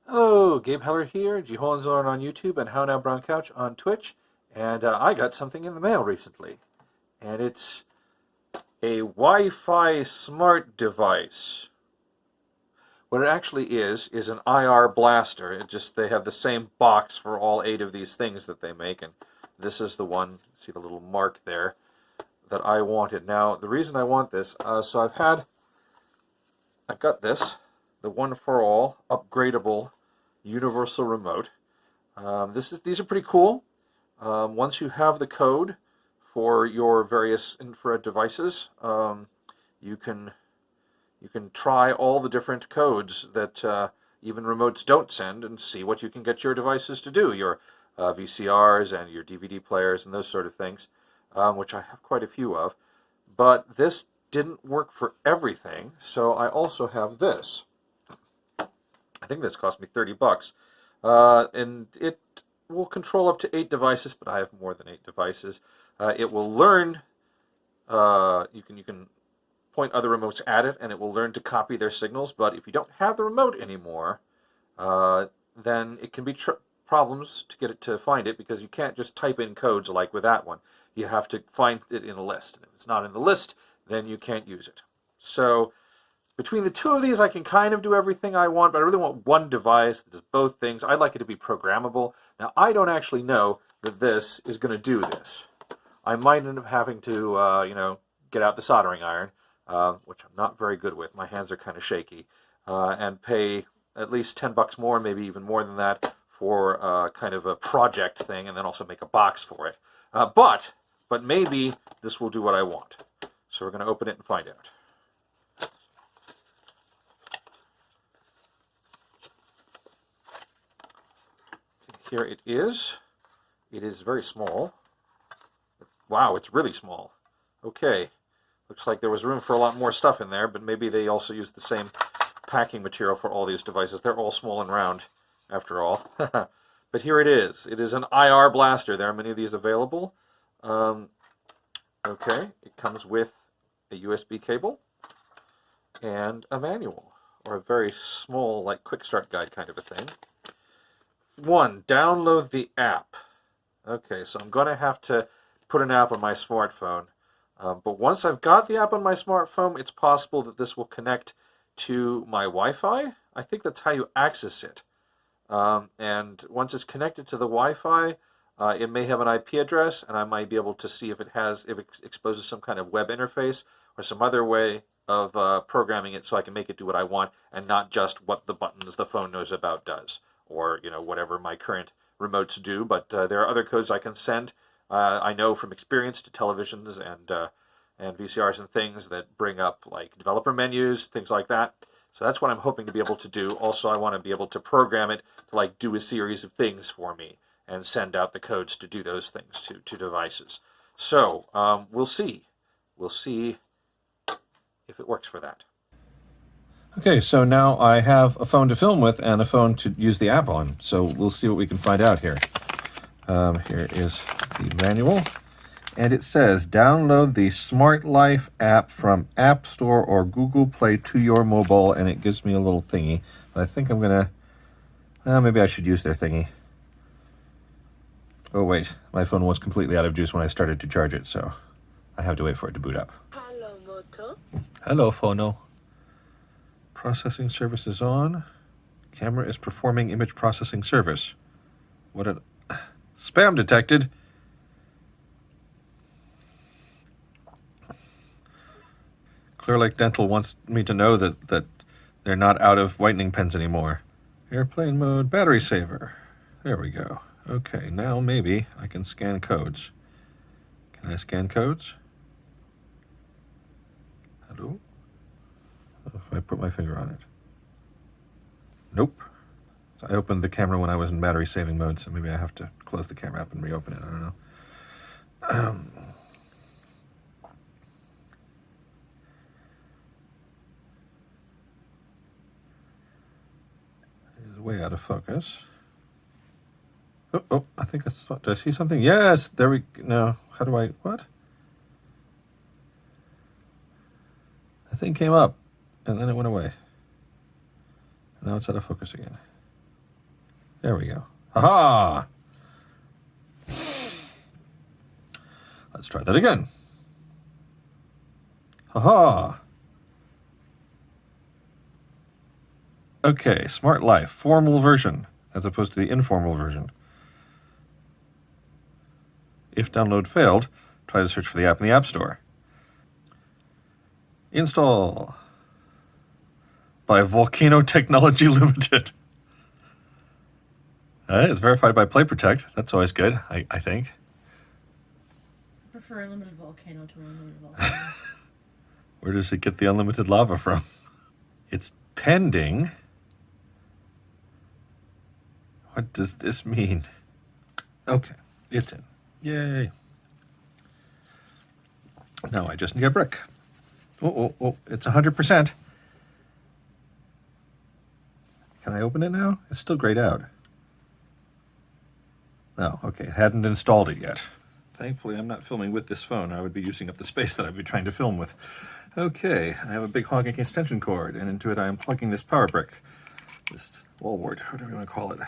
Hello, Gabe Heller here, G Hohenzollern on YouTube and How Now Brown Couch on Twitch. And I got something in the mail recently. And it's a Wi-Fi smart device. What it actually is an IR blaster. They have the same box for all 8 of these things that they make. And this is the one, see the little mark there, that I wanted. Now, the reason I want this, I've got this, the one for all, upgradable universal remote. These are pretty cool. Once you have the code for your various infrared devices, you can try all the different codes that even remotes don't send and see what you can get your devices to do, your VCRs and your DVD players and those sort of things, which I have quite a few of. But this didn't work for everything, so I also have this. I think this cost me 30 bucks. And it will control up to 8 devices, but I have more than 8 devices. It will learn, you can point other remotes at it, and it will learn to copy their signals, but if you don't have the remote anymore, then it can be problems to get it to find it, because you can't just type in codes like with that one. You have to find it in a list, and if it's not in the list, then you can't use it. So between the two of these, I can kind of do everything I want, but I really want one device that does both things. I'd like it to be programmable. Now, I don't actually know that this is going to do this. I might end up having to, get out the soldering iron, which I'm not very good with. My hands are kind of shaky, and pay at least 10 bucks more, maybe even more than that, for kind of a project thing, and then also make a box for it. But maybe this will do what I want. So we're going to open it and find out. Here it is. It is very small. Wow, it's really small. Okay. Looks like there was room for a lot more stuff in there, but maybe they also used the same packing material for all these devices. They're all small and round, after all. But here it is. It is an IR blaster. There are many of these available. Okay, it comes with a USB cable and a manual, or a very small, like, quick start guide kind of a thing. 1, download the app. Okay, so I'm going to have to put an app on my smartphone. But once I've got the app on my smartphone, it's possible that this will connect to my Wi-Fi. I think that's how you access it. And once it's connected to the Wi-Fi, it may have an IP address, and I might be able to see if it exposes some kind of web interface or some other way of programming it so I can make it do what I want and not just what the buttons the phone knows about does, or whatever my current remotes do. But there are other codes I can send. I know from experience to televisions and VCRs and things that bring up like developer menus, things like that. So that's what I'm hoping to be able to do. Also, I want to be able to program it to like do a series of things for me and send out the codes to do those things to devices. So we'll see. We'll see if it works for that. Okay, so now I have a phone to film with and a phone to use the app on. So we'll see what we can find out here. Here is the manual, and it says, download the Smart Life app from App Store or Google Play to your mobile, and it gives me a little thingy. But I think I'm going to, maybe I should use their thingy. Oh, wait, my phone was completely out of juice when I started to charge it, so I have to wait for it to boot up. Hello, Moto. Hello, Phono. Processing service is on. Camera is performing image processing service. What a... Spam detected. Clear Lake Dental wants me to know that they're not out of whitening pens anymore. Airplane mode, battery saver. There we go. Okay, now maybe I can scan codes. Can I scan codes? Hello? If I put my finger on it. Nope. So I opened the camera when I was in battery saving mode, so maybe I have to close the camera up and reopen it. I don't know. It's way out of focus. Oh, I think I saw. Did I see something? Yes, there we go. No, how do I, what? The thing came up, and then it went away. Now it's out of focus again. There we go. Ha-ha! Let's try that again. Ha-ha! Okay, Smart Life, formal version, as opposed to the informal version. If download failed, try to search for the app in the App Store. Install by Volcano Technology Limited. It's verified by Play Protect. That's always good, I think. I prefer unlimited volcano to unlimited volcano. Where does it get the unlimited lava from? It's pending. What does this mean? Okay, it's in. Yay. Now I just need a brick. Oh, it's 100%. Can I open it now? It's still grayed out. Oh, okay, it hadn't installed it yet. Thankfully, I'm not filming with this phone. I would be using up the space that I'd be trying to film with. Okay, I have a big hogging extension cord, and into it I am plugging this power brick. This wall wart, whatever you want to call it.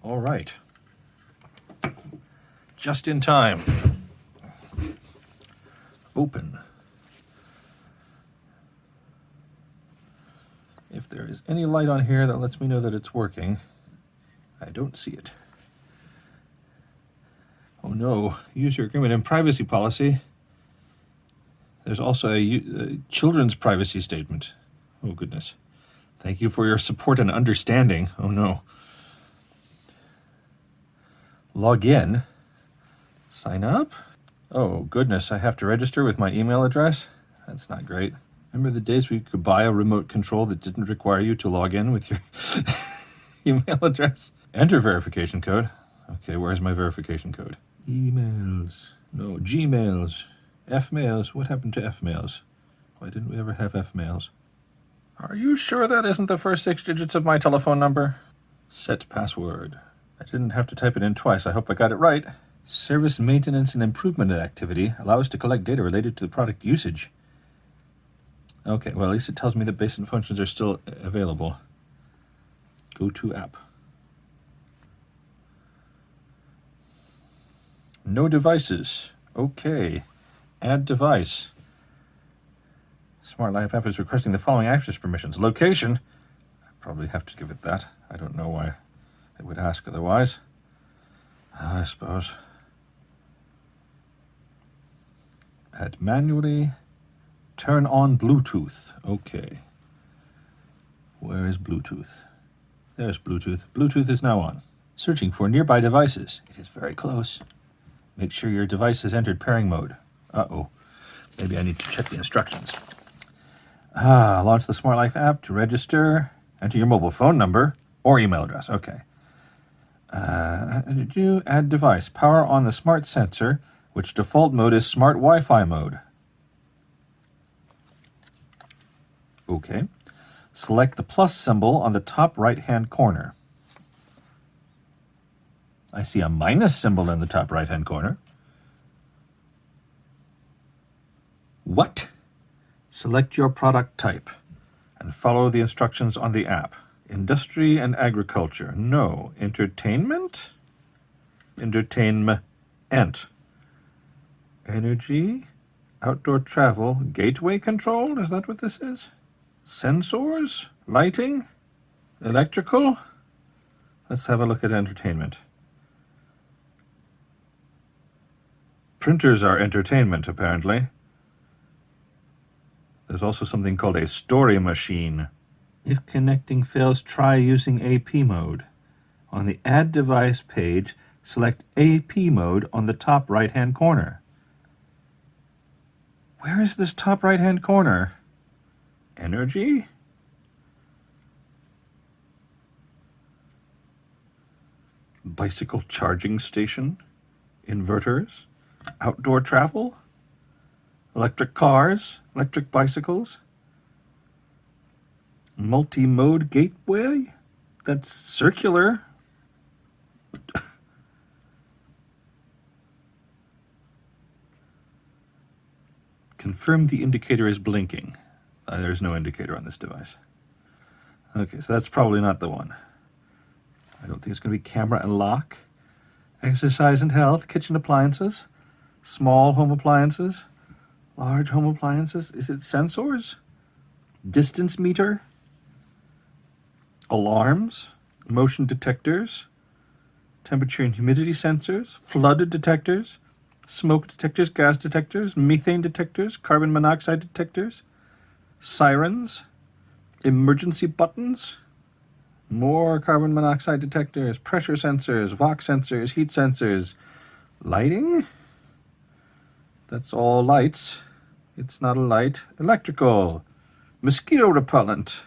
All right. Just in time. Open. If there is any light on here that lets me know that it's working, I don't see it. Oh no, user agreement and privacy policy. There's also a children's privacy statement. Oh goodness. Thank you for your support and understanding. Oh no. Log in. Sign up. Oh goodness, I have to register with my email address? That's not great. Remember the days we could buy a remote control that didn't require you to log in with your email address? Enter verification code. Okay, where's my verification code? Emails. No, Gmails. Fmails. What happened to Fmails? Why didn't we ever have Fmails? Are you sure that isn't the first 6 digits of my telephone number? Set password. I didn't have to type it in twice. I hope I got it right. Service maintenance and improvement activity allows us to collect data related to the product usage. Okay, well, at least it tells me that basic functions are still available. Go to app. No devices. Okay. Add device. Smart Life app is requesting the following access permissions. Location. I probably have to give it that. I don't know why it would ask otherwise. I suppose. Add manually. Turn on Bluetooth. Okay. Where is Bluetooth? There's Bluetooth. Bluetooth is now on. Searching for nearby devices. It is very close. Make sure your device has entered pairing mode. Uh-oh. Maybe I need to check the instructions. Launch the Smart Life app to register. Enter your mobile phone number or email address. Okay. Add device. Power on the smart sensor, which default mode is smart Wi-Fi mode. Okay. Select the plus symbol on the top right-hand corner. I see a minus symbol in the top right-hand corner. What? Select your product type and follow the instructions on the app. Industry and agriculture. No. Entertainment? Entertainment. Energy? Outdoor travel? Gateway control? Is that what this is? Sensors? Lighting? Electrical? Let's have a look at entertainment. Printers are entertainment, apparently. There's also something called a story machine. If connecting fails, try using AP mode. On the Add Device page, select AP mode on the top right-hand corner. Where is this top right-hand corner? Energy? Bicycle charging station? Inverters? Outdoor travel? Electric cars? Electric bicycles? Multi-mode gateway? That's circular. Confirm the indicator is blinking. There's no indicator on this device. Okay, so that's probably not the one. I don't think it's going to be camera and lock. Exercise and health, kitchen appliances, small home appliances, large home appliances. Is it sensors? Distance meter? Alarms? Motion detectors? Temperature and humidity sensors? Flood detectors? Smoke detectors, gas detectors, methane detectors, carbon monoxide detectors, sirens, emergency buttons, more carbon monoxide detectors, pressure sensors, Vox sensors, heat sensors, lighting. That's all lights. It's not a light. Electrical, mosquito repellent,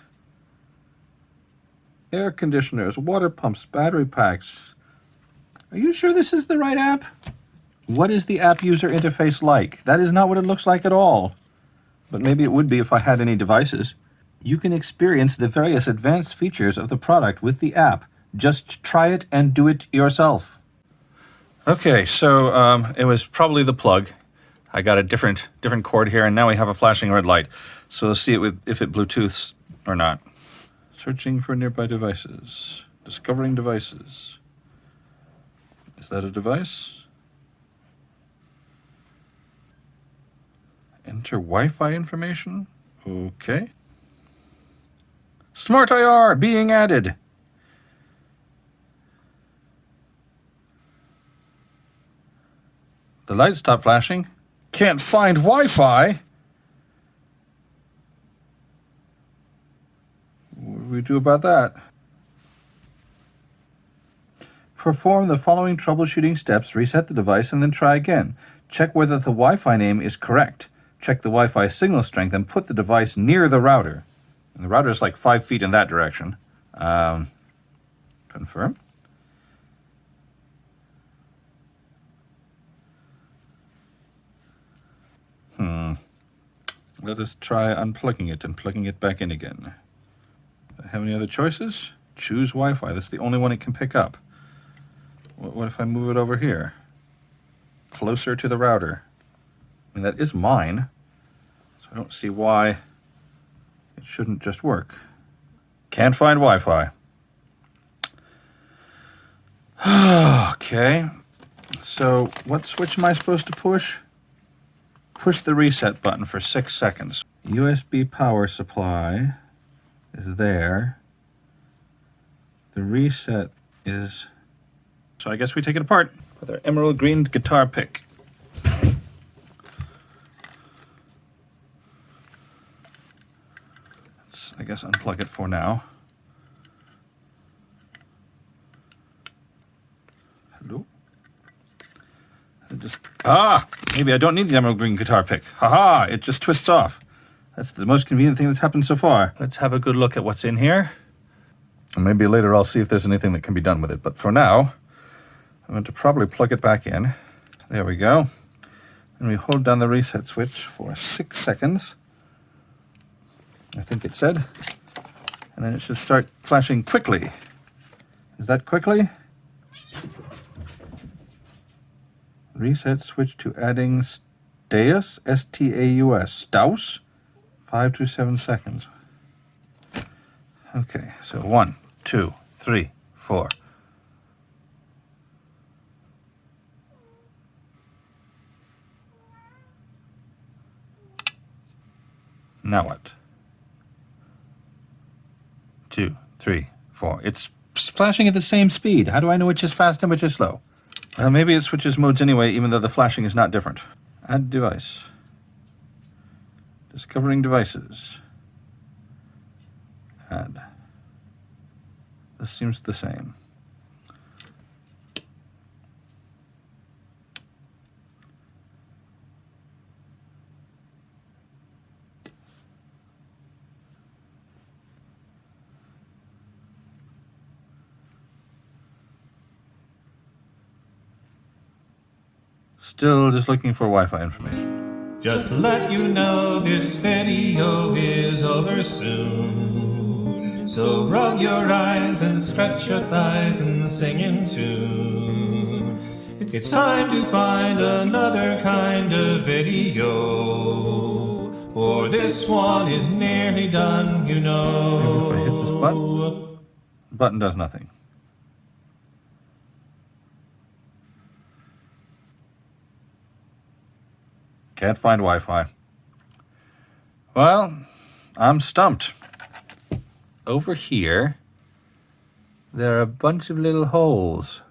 air conditioners, water pumps, battery packs. Are you sure this is the right app? What is the app user interface like? That is not what it looks like at all. But maybe it would be if I had any devices. You can experience the various advanced features of the product with the app. Just try it and do it yourself. Okay, so it was probably the plug. I got a different cord here, and now we have a flashing red light. So let's see if it Bluetooths or not. Searching for nearby devices. Discovering devices. Is that a device? Enter Wi-Fi information. Okay. Smart IR being added. The lights stopped flashing. Can't find Wi-Fi. What do we do about that? Perform the following troubleshooting steps. Reset the device and then try again. Check whether the Wi-Fi name is correct. Check the Wi-Fi signal strength and put the device near the router. And the router is like 5 feet in that direction. Confirm. Let us try unplugging it and plugging it back in again. Do I have any other choices? Choose Wi-Fi. That's the only one it can pick up. What if I move it over here? Closer to the router. I mean, that is mine. So I don't see why it shouldn't just work. Can't find Wi-Fi. Okay. So what switch am I supposed to push? Push the reset button for 6 seconds. USB power supply is there. The reset is... So I guess we take it apart with our emerald green guitar pick. Let's, I guess, unplug it for now. Hello? Maybe I don't need the emerald green guitar pick. Haha, it just twists off. That's the most convenient thing that's happened so far. Let's have a good look at what's in here. And maybe later I'll see if there's anything that can be done with it. But for now, I'm going to probably plug it back in. There we go. And we hold down the reset switch for 6 seconds. I think it said. And then it should start flashing quickly. Is that quickly? Reset switch to adding Staus, S-T-A-U-S, Staus, 5 to 7 seconds. Okay, so 1, 2, 3, 4. Now what? 2, 3, 4. It's flashing at the same speed. How do I know which is fast and which is slow? Maybe it switches modes anyway, even though the flashing is not different. Add device. Discovering devices. Add. This seems the same. Still just looking for Wi-Fi information. Just to let you know, this video is over soon. So rub your eyes and stretch your thighs and sing in tune. It's time to find another kind of video. For this one is nearly done, you know. Maybe if I hit this button. The button does nothing. Can't find Wi-Fi. Well, I'm stumped. Over here, there are a bunch of little holes.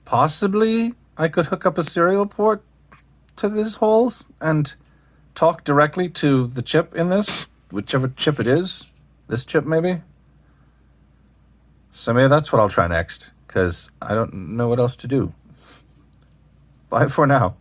Possibly I could hook up a serial port to these holes and talk directly to the chip in this, whichever chip it is. This chip, maybe? So maybe that's what I'll try next, because I don't know what else to do. Bye for now.